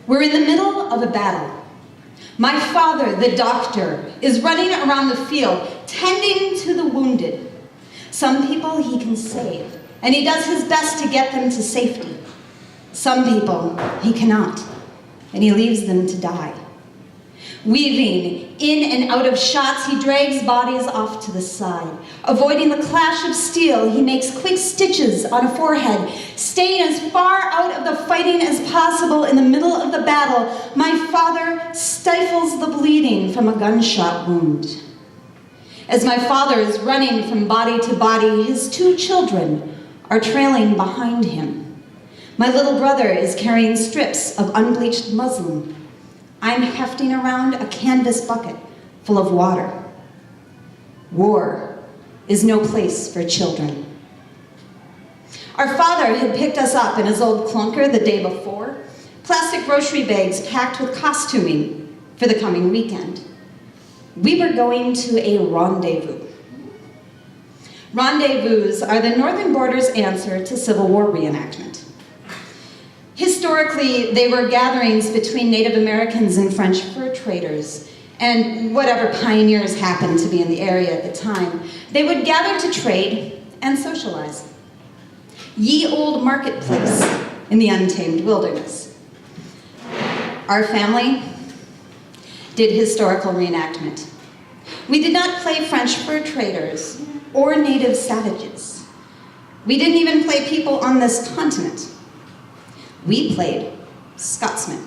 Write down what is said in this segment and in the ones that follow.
We're in the middle of a battle. My father, the doctor, is running around the field, tending to the wounded. Some people he can save, and he does his best to get them to safety. Some people he cannot, and he leaves them to die. Weaving in and out of shots, he drags bodies off to the side. Avoiding the clash of steel, he makes quick stitches on a forehead. Staying as far out of the fighting as possible in the middle of the battle, my father stifles the bleeding from a gunshot wound. As my father is running from body to body, his 2 children are trailing behind him. My little brother is carrying strips of unbleached muslin. I'm hefting around a canvas bucket full of water. War is no place for children. Our father had picked us up in his old clunker the day before, plastic grocery bags packed with costuming for the coming weekend. We were going to a rendezvous. Rendezvous are the Northern Border's answer to Civil War reenactment. Historically, they were gatherings between Native Americans and French fur traders, and whatever pioneers happened to be in the area at the time. They would gather to trade and socialize. Ye old marketplace in the untamed wilderness. Our family did historical reenactment. We did not play French fur traders or native savages. We didn't even play people on this continent. We played Scotsmen.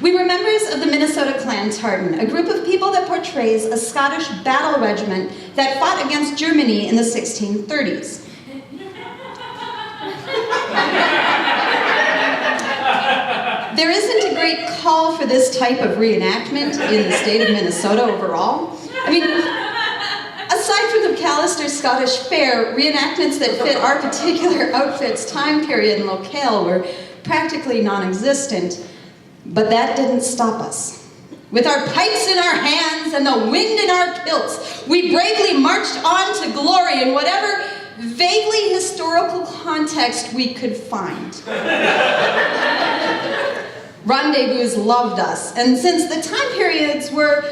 We were members of the Minnesota Clan Tartan, a group of people that portrays a Scottish battle regiment that fought against Germany in the 1630s. There isn't a great call for this type of reenactment in the state of Minnesota overall. I mean, aside from the Callister Scottish Fair, reenactments that fit our particular outfit's time period and locale were practically non-existent, but that didn't stop us. With our pipes in our hands and the wind in our kilts, we bravely marched on to glory in whatever vaguely historical context we could find. Rendezvous loved us, and since the time periods were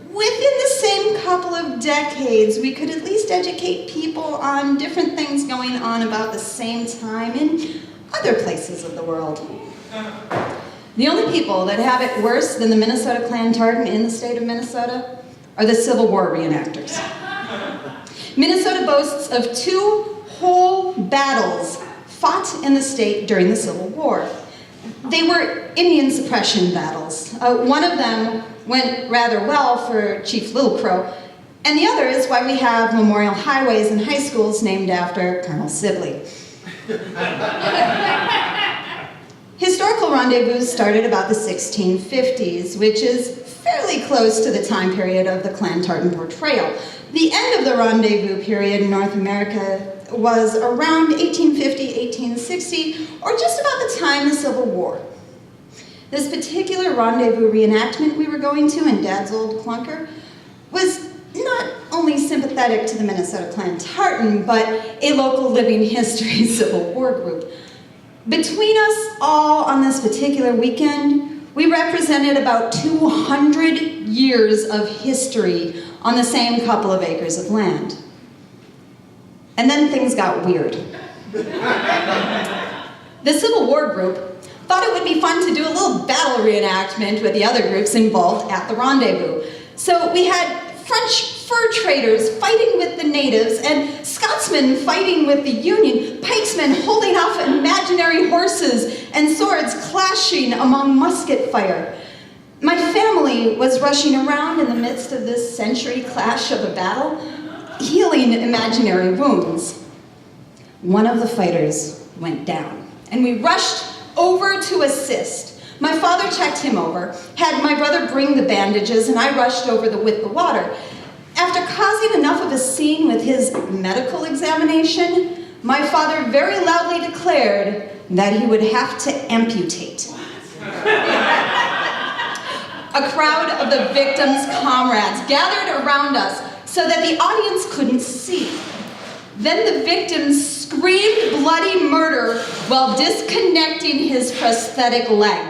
within the same couple of decades, we could at least educate people on different things going on about the same time in other places of the world. The only people that have it worse than the Minnesota Clan Tartan in the state of Minnesota are the Civil War reenactors. Minnesota boasts of 2 whole battles fought in the state during the Civil War. They were Indian suppression battles. One of them went rather well for Chief Little Crow, and the other is why we have memorial highways and high schools named after Colonel Sibley. Historical rendezvous started about the 1650s, which is fairly close to the time period of the Clan Tartan portrayal. The end of the rendezvous period in North America was around 1850, 1860, or just about the time of the Civil War. This particular rendezvous reenactment we were going to in Dad's old clunker was not only sympathetic to the Minnesota Clan Tartan, but a local living history Civil War group. Between us all on this particular weekend, we represented about 200 years of history on the same couple of acres of land. And then things got weird. The Civil War group thought it would be fun to do a little battle reenactment with the other groups involved at the rendezvous. So we had French fur traders fighting with the natives and Scotsmen fighting with the Union, pikesmen holding off imaginary horses and swords clashing among musket fire. My family was rushing around in the midst of this century clash of a battle, healing imaginary wounds. One of the fighters went down, and we rushed over to assist. My father checked him over, had my brother bring the bandages, and I rushed over with the water. After causing enough of a scene with his medical examination, my father very loudly declared that he would have to amputate. A crowd of the victim's comrades gathered around us so that the audience couldn't see. Then the victim screamed bloody murder while disconnecting his prosthetic leg.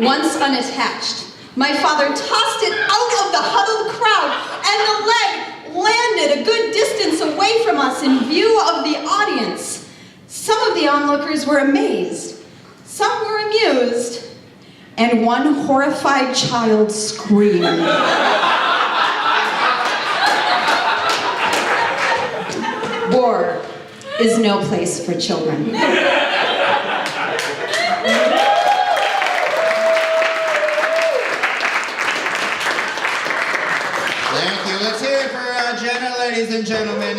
Once unattached, my father tossed it out of the huddled crowd, and the leg landed a good distance away from us in view of the audience. Some of the onlookers were amazed, some were amused, and one horrified child screamed. War is no place for children. Thank you. Let's hear it for Jena, ladies and gentlemen.